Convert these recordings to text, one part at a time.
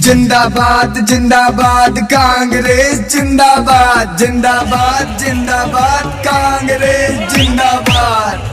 जिंदाबाद जिंदाबाद कांग्रेस जिंदाबाद जिंदाबाद जिंदाबाद कांग्रेस जिंदाबाद।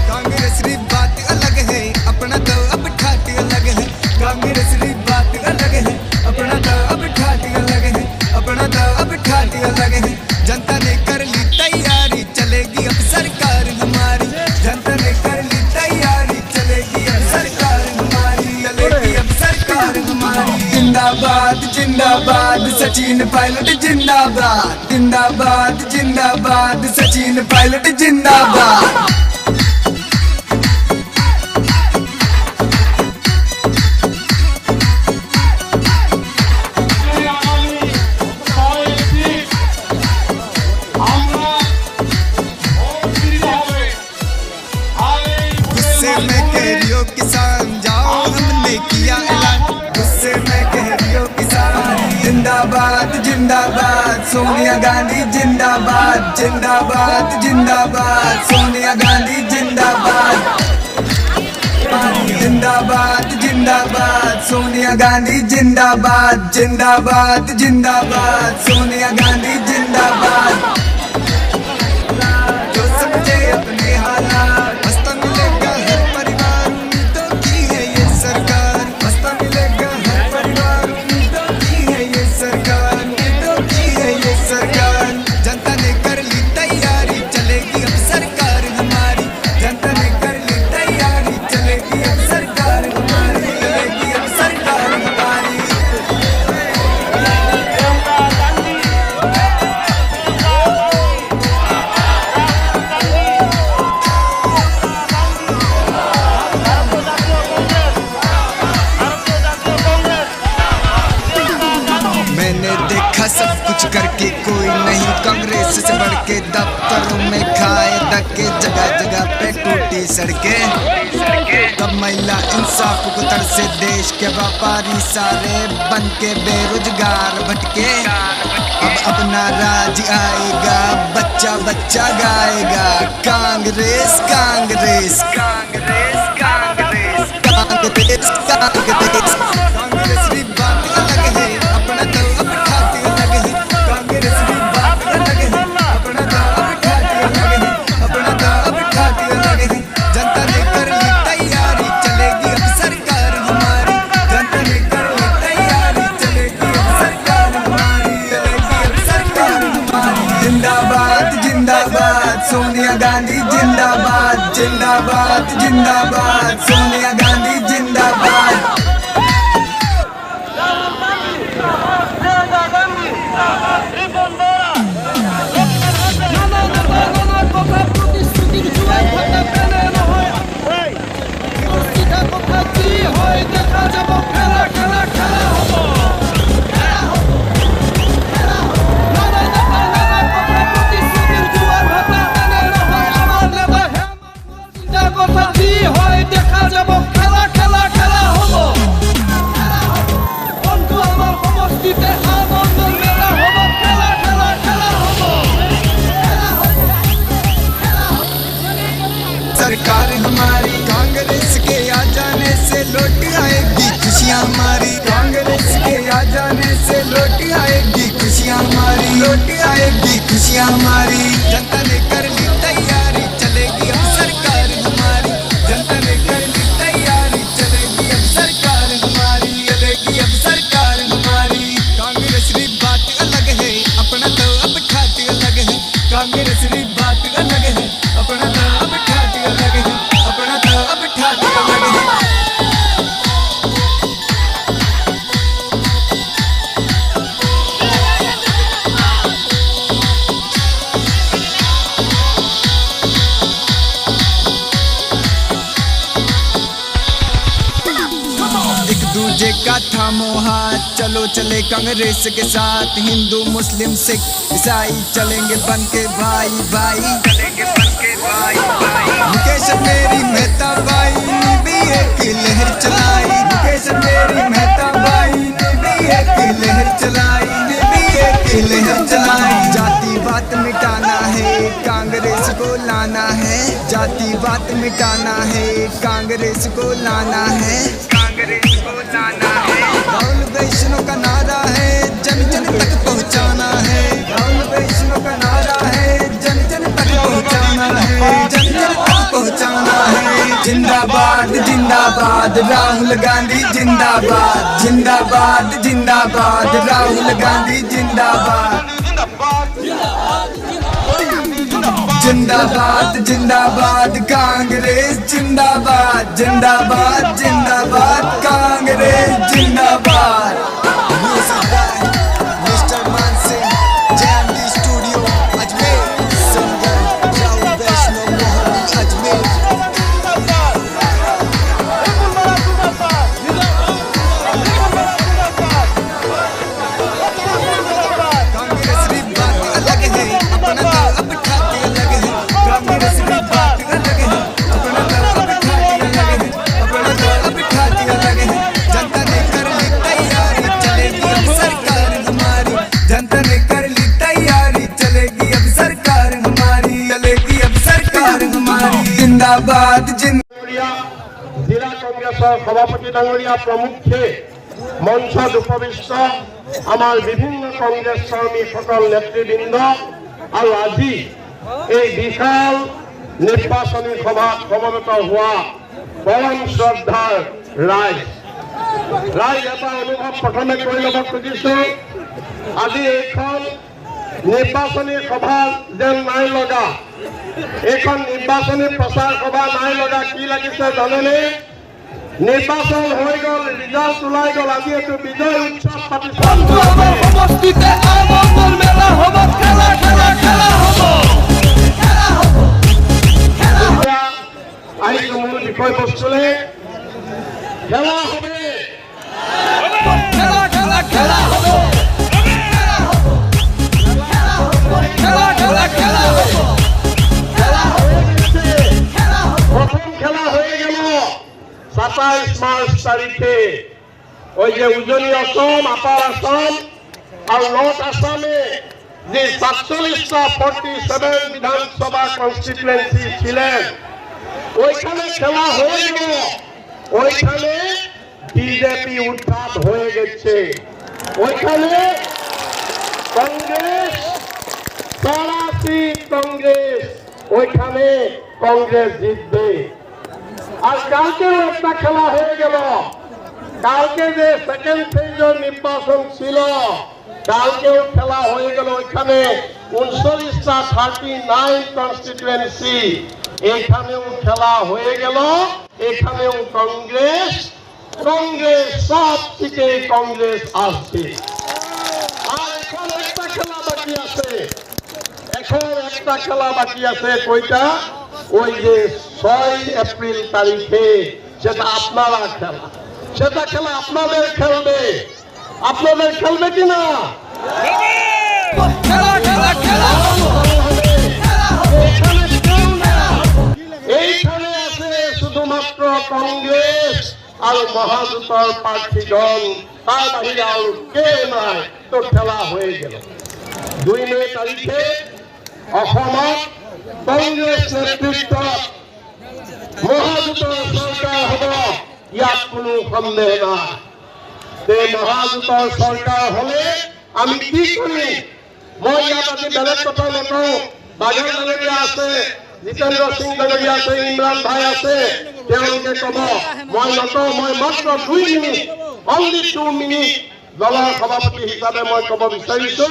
कांग्रेस री बात अलग है, अपना तो अब ठाट अलग है। कांग्रेस री बात अलग है, अपना तो अब ठाट अलग है। अपना तो अब ठाट अलग है। जनता ने कर ली तैयारी, चलेगी अब सरकार हमारी। जनता ने कर ली तैयारी, चलेगी अब सरकार हमारी। चलेगी अब सरकार हमारी। जिंदाबाद जिंदाबाद सचिन पायलट जिंदाबाद जिंदाबाद जिंदाबाद सचिन पायलट जिंदाबाद। गुस्से में कह रही हो किसान जाओ, हमने किया ऐलान। गुस्से में कह रही हो किसान। जिंदाबाद जिंदाबाद सोनिया गांधी जिंदाबाद जिंदाबाद जिंदाबाद सोनिया गांधी जिंदाबाद। जिंदाबाद जिंदाबाद सोनिया गांधी जिंदाबाद जिंदाबाद जिंदाबाद सोनिया गांधी जिंदाबाद। जो समझे अपने हालात, मस्ता मिलेगा हर परिवार। उम्मीदों की है ये सरकार, मस्ता मिलेगा हर परिवार। उम्मीदों की है ये सरकार, उम्मीदों की है ये सरकार। जनता ने कर ली तैयारी, चलेगी अब सरकार हमारी। जनता ने कर ली तैयारी, चलेगी अब सरकार हमारी। चलेगी अब सरकार हमारी। मैंने देखा सब कुछ करके कोई नहीं कांग्रेस से बढ़ के। दफ्तरों में खाए धक्के, जगह जगह पे टूटी सड़कें। तब महिला इंसाफ को तरसे, देश के व्यापारी सारे बन के बेरोजगार भटके। अब अपना राज आएगा, बच्चा बच्चा गाएगा कांग्रेस कांग्रेस कांग्रेस कांग्रेस कांग्रेस कांग्रेस। कांग्रेस री बात अलग है, अपना तो अब ठाट अलग है। कांग्रेस री बात अलग है, अपना तो अब ठाट अलग है। अपना तो अब ठाट अलग है। जनता ने कर ली तैयारी, चलेगी अब सरकार हमारी। जनता ने कर ली तैयारी, चलेगी अब सरकार हमारी। चलेगी अब सरकार हमारी। जिंदाबाद जिंदाबाद सोनिया गांधी जिंदाबाद जिंदाबाद जिंदाबाद सोनिया गांधी जिंदाबाद। सरकार हमारी। कांग्रेस के आ जाने से लौट आएगी खुशियाँ हमारी। कांग्रेस के आ जाने से लौट आएगी खुशियाँ हमारी। लौट आएगी खुशियाँ हमारी। जनता ने कर ली तैयारी, चलेगी अब सरकार हमारी। जनता ने कर ली तैयारी, चलेगी अब सरकार हमारी। चलेगी अब सरकार हमारी। कांग्रेस री बात अलग है, अपना तो अब ठाट अलग है। कांग्रेस री बात अलग है, अपना तो अब ठाट अलग है। अपना तो अब ठाट अलग है। बीजे का थामो हाथ, चलो चले कांग्रेस के साथ। हिंदू मुस्लिम सिख ईसाई चलेंगे बन के भाई भाई, चलेंगे बन के भाई भाई। मुकेश मेरी मेहता बाई ने भी एक लहर चलाई, मुकेश मेरी मेहता बाई ने भी एक लहर चलाई, ने भी एक लहर चलाई। जातिवाद मिटाना है, कांग्रेस को लाना है, जातिवाद मिटाना है, कांग्रेस को लाना है, कांग्रेस को लाना है। राहुल वैष्णव का नारा है, जन जन तक पहुंचाना है, राहुल वैष्णव का नारा है, जन जन तक पहुंचाना है, जन जन तक पहुंचाना है। जिंदाबाद जिंदाबाद राहुल गांधी जिंदाबाद, जिंदाबाद जिंदाबाद राहुल गांधी जिंदाबाद, जिंदाबाद जिंदाबाद कांग्रेस जिंदाबाद, जिंदाबाद जिंदाबाद कांग्रेस जिंदाबाद। Mister Mansingh, JMD studio Ajmer, singer Rahul Vaishnav Mohan Ajmer. Congress की बात अलग है, अपना दल अब ठाके अलग है, कांग्रेस की बात अलग है, अपना दल अब ठाके अलग है, अपना दल अब ठाके अलग है। जनता ने कर ली तैयारी, चलेगी अब सरकार हमारी, जनता ने कर ली तैयारी, चलेगी अब सरकार हमारी, चलेगी अब सरकार हमारी। जिंदाबाद जिला कংগ্ৰেছৰ সভাপতি ডাঙৰীয়া প্ৰমুখ্যে মঞ্চত উপবিষ্ট আমাৰ বিভিন্ন কংগ্ৰেছ কৰ্মীসকল, নেতৃবৃন্দ আৰু আজি এই বিশাল নিৰ্বাচনী সভাত সমবেত হোৱা পৰম শ্ৰদ্ধাৰ ৰাইজ এটা অনুভৱ প্ৰথমে কৰি ল'ব খুজিছোঁ। আজি এইখন নিৰ্বাচনী সভা যেন নাই লগা, এইখন নিৰ্বাচনী প্ৰচাৰ সভা নাই লগা। কি লাগিছে জানেনে? নিৰ্বাচন হৈ গ'ল, ৰিজাল্ট ওলাই গ'ল, আজি এইটো বিজয় উৎসৱ পাতিছে। আহিছো মূল বিষয়বস্তুলৈ। খেলা হবে, প্রথম খেলা হয়ে গেল 27 মার্চ তারিখে। ওই যে উজনি অসম, আপার আসাম আর নর্থ আসামে যে 47টা 47 বিধানসভা কনস্টিটুয়েন্সি ছিলেন, ওইখানে খেলা হয়ে গেল। ওইখানে বিজেপি উৎখাত হয়ে গেছে। ওইখানে কংগ্রেস, সরাসরি কংগ্রেস, ওইখানে কংগ্রেস জিতবে। আর কালকেও একটা খেলা হয়ে গেল। কালকে যে সেকেন্ড ফেজের নির্বাচন ছিল, কালকেও খেলা হয়ে গেল। ওইখানে 39টা 39 কনস্টিটুয়েন্সি, এখানেও খেলা হয়ে গেল। এখানেও কংগ্রেস, কংগ্রেস সব থেকে কংগ্রেস আসবে। আর এখন একটা খেলা বাকি আছে, এখন একটা খেলা বাকি আছে। কইটা? ওই যে 6 এপ্রিল তারিখে, সেটা আপনারা খেলা, সেটা খেলা আপনাদের খেলবে। আপনাদের খেলবে কিনা? এইখানে আছে শুধুমাত্র কংগ্রেস আর মহাজোঁটৰ প্ৰাৰ্থীগণ, তাৰ বাহিৰে আৰু কে নাই। তো খেলা হয়ে গেল। 2 মে তারিখে অসমত কংগ্রেস নেতৃত্বত মহাজোঁটৰ চৰকাৰ হ'ব, ইয়াত কোনো সন্দেহ নাই। তে মহাজোঁটৰ চৰকাৰ হলে আমি কি কৰিম? মই ইয়াত আজি বেলেগ কথা নকওঁ। বাগান ডাঙৰীয়া আছে, জিতেন্দ্ৰ সিং ডাঙৰীয়া আছে, ইমৰান ভাই আছে, তেওঁলোকে ক'ব। মই নকওঁ, মই মাত্ৰ 2 মিনিট, অনলি 2 মিনিট দলৰ সভাপতি হিচাপে মই ক'ব বিচাৰিছো।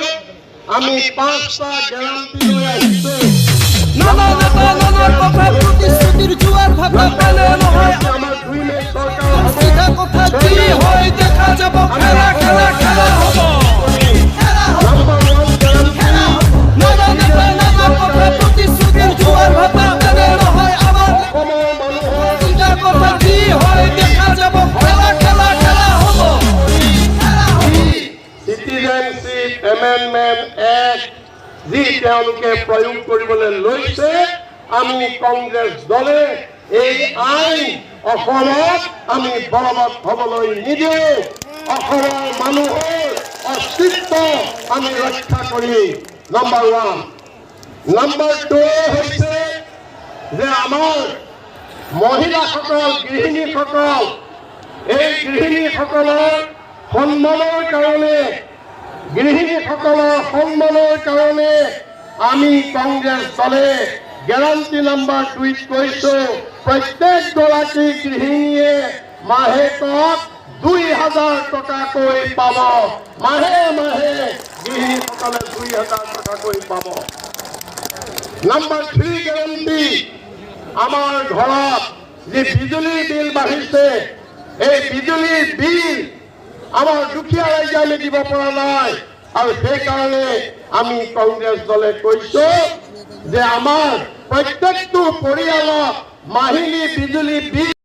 আমি 5টা গ্যাৰান্টি লৈ আহিছো। নানা নেতা নানা কথা প্ৰতিশ্ৰুতিৰ জোৱাৰ ভাটা পেলে নহয়, আমাৰ 2 মে চৰকাৰ হ'ব। চিধা কথা কি হয় দেখা যাব, খেলা খেলা খেলা হ'ব। নাম্বাৰ 1 গ্যাৰান্টি, নানা নেতা নানা কথা প্ৰতিশ্ৰুতিৰ জোৱাৰ ভাটা পেলে নহয়, আমাৰ অসমৰ মানুহৰ চিধা কথা কি হয় দেখা যাব, খেলা খেলা খেলা হ'ব। যি তেওঁলোকে প্ৰয়োগ কৰিবলৈ লৈছে আমি কংগ্ৰেছ দলে এই আইন অসমত আমি বলবৎ হ'বলৈ নিদিওঁ অসমৰ মানুহৰ অস্তিত্ব আমি ৰক্ষা কৰিম নম্বৰ 1 নম্বৰ 2 হৈছে যে আমাৰ মহিলাসকল গৃহিণীসকল এই গৃহিণীসকলৰ সন্মানৰ কাৰণে আমি কংগ্ৰেছ দলে গেৰাণ্টি নম্বৰ 2 কৈছো প্ৰত্যেকগৰাকী গৃহিণীয়ে মাহেকত 2000 টকাকৈ পাব মাহে গৃহিণীসকলে 2000 টকাকৈ পাব নম্বৰ 3 গেৰাণ্টি আমাৰ ঘৰত যি বিজুলীৰ বিল বাঢ়িছে এই বিজুলীৰ বিল আমাৰ দুখীয়া ৰাইজে আমি দিব পৰা নাই আৰু সেইকাৰণে আমি কংগ্ৰেছ দলে কৈছো যে আমাৰ প্ৰত্যেকটো পৰিয়ালক মাহিলী বিজুলী বিল